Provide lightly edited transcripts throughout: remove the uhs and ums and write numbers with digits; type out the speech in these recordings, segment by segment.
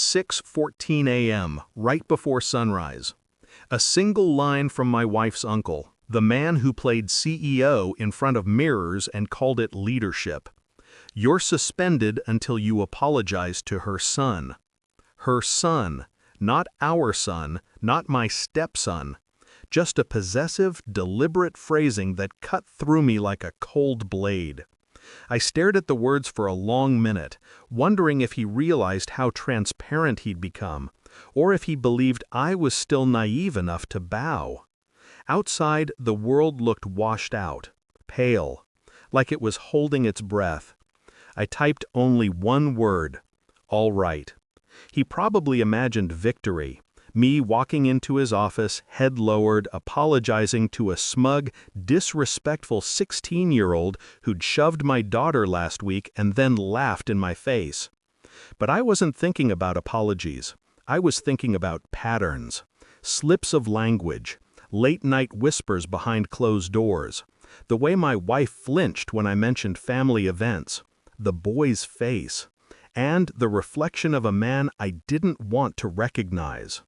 6:14 a.m., right before sunrise. A single line from my wife's uncle, the man who played CEO in front of mirrors and called it leadership. "You're suspended until you apologize to her son." Her son, not our son, not my stepson. Just a possessive, deliberate phrasing that cut through me like a cold blade. I stared at the words for a long minute, wondering if he realized how transparent he'd become, or if he believed I was still naive enough to bow. Outside, the world looked washed out, pale, like it was holding its breath. I typed only one word: all right. He probably imagined victory, me walking into his office, head lowered, apologizing to a smug, disrespectful 16-year-old who'd shoved my daughter last week and then laughed in my face. But I wasn't thinking about apologies. I was thinking about patterns, slips of language, late-night whispers behind closed doors, the way my wife flinched when I mentioned family events, the boy's face, and the reflection of a man I didn't want to recognize.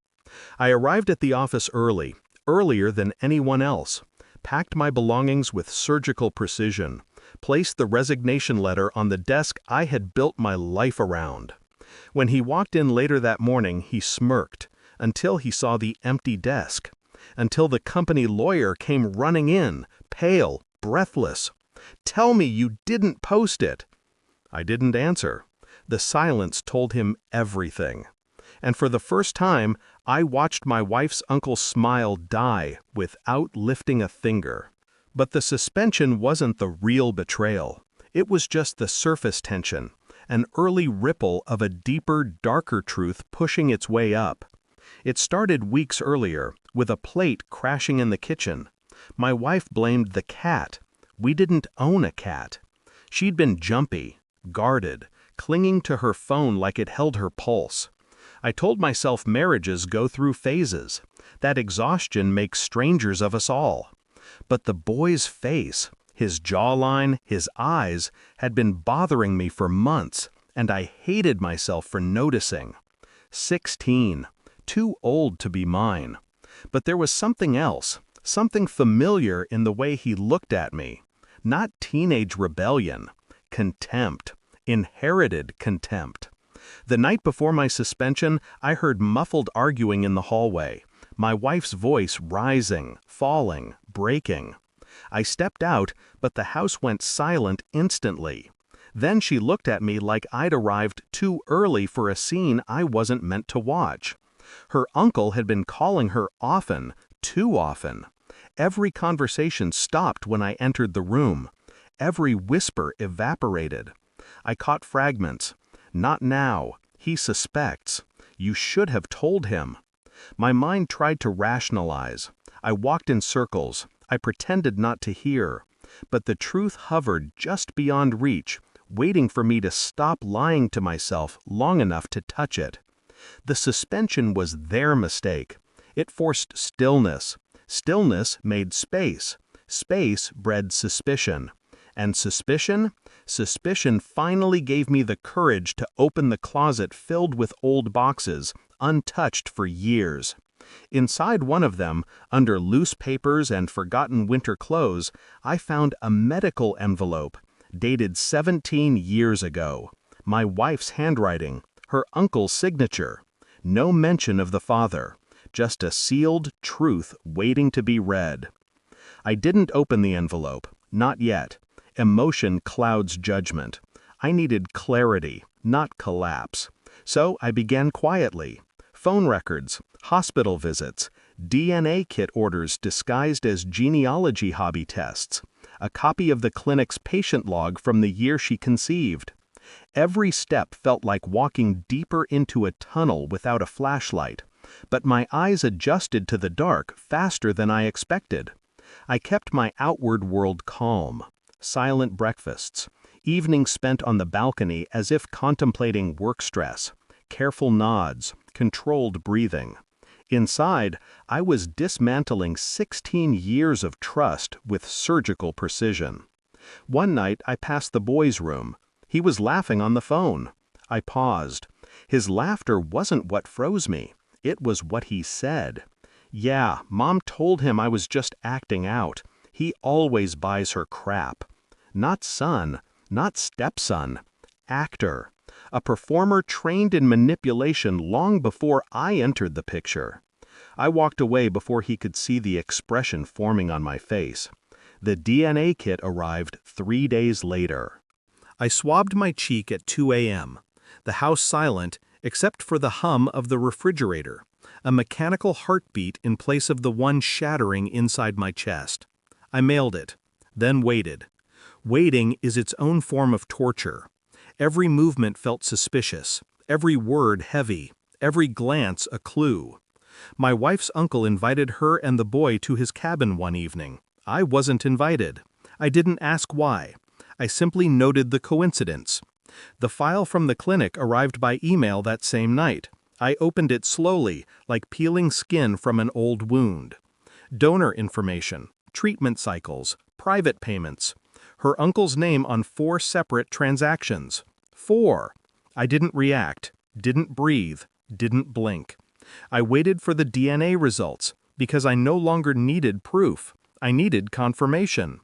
I arrived at the office early, earlier than anyone else, packed my belongings with surgical precision, placed the resignation letter on the desk I had built my life around. When he walked in later that morning, he smirked, until he saw the empty desk, until the company lawyer came running in, pale, breathless. "Tell me you didn't post it." I didn't answer. The silence told him everything. And for the first time, I watched my wife's uncle's smile die without lifting a finger. But the suspension wasn't the real betrayal. It was just the surface tension, an early ripple of a deeper, darker truth pushing its way up. It started weeks earlier, with a plate crashing in the kitchen. My wife blamed the cat. We didn't own a cat. She'd been jumpy, guarded, clinging to her phone like it held her pulse. I told myself marriages go through phases, that exhaustion makes strangers of us all. But the boy's face, his jawline, his eyes, had been bothering me for months, and I hated myself for noticing. 16, too old to be mine. But there was something else, something familiar in the way he looked at me. Not teenage rebellion, contempt, inherited contempt. The night before my suspension, I heard muffled arguing in the hallway, my wife's voice rising, falling, breaking. I stepped out, but the house went silent instantly. Then she looked at me like I'd arrived too early for a scene I wasn't meant to watch. Her uncle had been calling her often, too often. Every conversation stopped when I entered the room. Every whisper evaporated. I caught fragments. "Not now. He suspects. You should have told him." My mind tried to rationalize. I walked in circles. I pretended not to hear. But the truth hovered just beyond reach, waiting for me to stop lying to myself long enough to touch it. The suspension was their mistake. It forced stillness. Stillness made space. Space bred suspicion. And suspicion finally gave me the courage to open the closet filled with old boxes, untouched for years. Inside one of them, under loose papers and forgotten winter clothes, I found a medical envelope, dated 17 years ago. My wife's handwriting, her uncle's signature. No mention of the father, just a sealed truth waiting to be read. I didn't open the envelope, not yet. Emotion clouds judgment. I needed clarity, not collapse. So I began quietly. Phone records, hospital visits, DNA kit orders disguised as genealogy hobby tests, a copy of the clinic's patient log from the year she conceived. Every step felt like walking deeper into a tunnel without a flashlight, but my eyes adjusted to the dark faster than I expected. I kept my outward world calm. Silent breakfasts, evenings spent on the balcony as if contemplating work stress, careful nods, controlled breathing. Inside, I was dismantling 16 years of trust with surgical precision. One night, I passed the boy's room. He was laughing on the phone. I paused. His laughter wasn't what froze me. It was what he said. Yeah, Mom told him I was just acting out. He always buys her crap. Not son, not stepson. Actor. A performer trained in manipulation long before I entered the picture. I walked away before he could see the expression forming on my face. The DNA kit arrived 3 days later. I swabbed my cheek at 2 a.m. The house silent, except for the hum of the refrigerator, a mechanical heartbeat in place of the one shattering inside my chest. I mailed it, then waited. Waiting is its own form of torture. Every movement felt suspicious, every word heavy, every glance a clue. My wife's uncle invited her and the boy to his cabin one evening. I wasn't invited. I didn't ask why. I simply noted the coincidence. The file from the clinic arrived by email that same night. I opened it slowly, like peeling skin from an old wound. Donor information, treatment cycles, private payments. Her uncle's name on 4 separate transactions. 4. I didn't react, didn't breathe, didn't blink. I waited for the DNA results, because I no longer needed proof. I needed confirmation.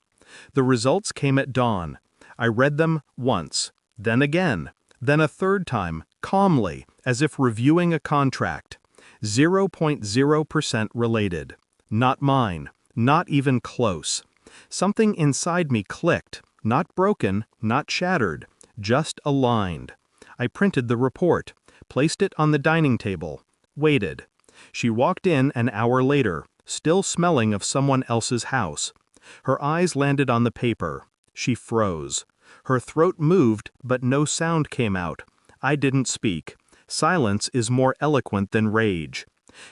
The results came at dawn. I read them once, then again, then a third time, calmly, as if reviewing a contract. 0.0% related. Not mine, not even close. Something inside me clicked, not broken, not shattered, just aligned. I printed the report, placed it on the dining table, waited. She walked in an hour later, still smelling of someone else's house. Her eyes landed on the paper. She froze. Her throat moved, but no sound came out. I didn't speak. Silence is more eloquent than rage.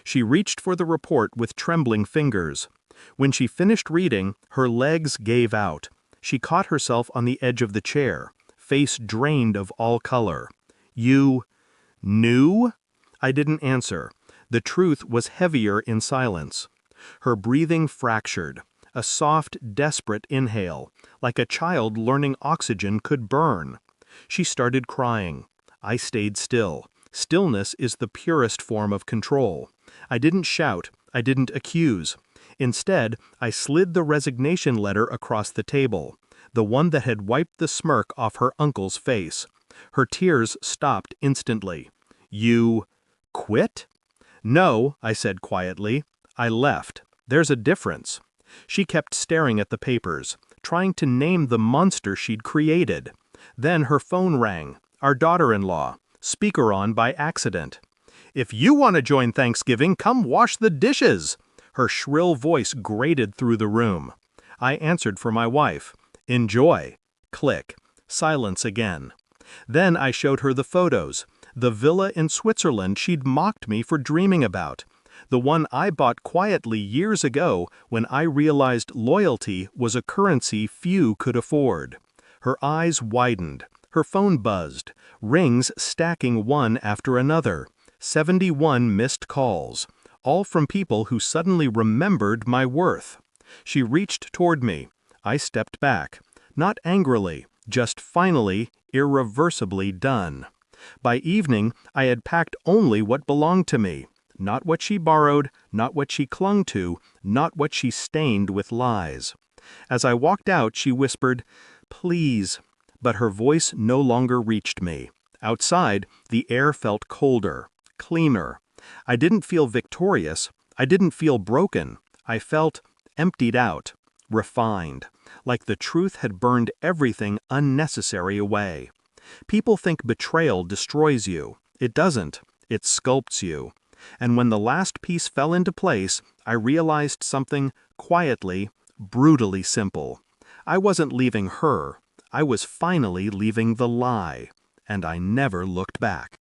She reached for the report with trembling fingers. When she finished reading, her legs gave out. She caught herself on the edge of the chair, face drained of all color. You knew? I didn't answer. The truth was heavier in silence. Her breathing fractured. A soft, desperate inhale, like a child learning oxygen could burn. She started crying. I stayed still. Stillness is the purest form of control. I didn't shout. I didn't accuse. Instead, I slid the resignation letter across the table, the one that had wiped the smirk off her uncle's face. Her tears stopped instantly. You quit? No, I said quietly. I left. There's a difference. She kept staring at the papers, trying to name the monster she'd created. Then her phone rang. Our daughter-in-law. Speaker on by accident. If you want to join Thanksgiving, come wash the dishes. Her shrill voice grated through the room. I answered for my wife. Enjoy. Click. Silence again. Then I showed her the photos. The villa in Switzerland she'd mocked me for dreaming about. The one I bought quietly years ago when I realized loyalty was a currency few could afford. Her eyes widened. Her phone buzzed. Rings stacking one after another. 71 missed calls. All from people who suddenly remembered my worth. She reached toward me. I stepped back. Not angrily, just finally, irreversibly done. By evening, I had packed only what belonged to me. Not what she borrowed, not what she clung to, not what she stained with lies. As I walked out, she whispered, "Please," but her voice no longer reached me. Outside, the air felt colder, cleaner. I didn't feel victorious. I didn't feel broken. I felt emptied out, refined, like the truth had burned everything unnecessary away. People think betrayal destroys you. It doesn't. It sculpts you. And when the last piece fell into place, I realized something quietly, brutally simple. I wasn't leaving her. I was finally leaving the lie. And I never looked back.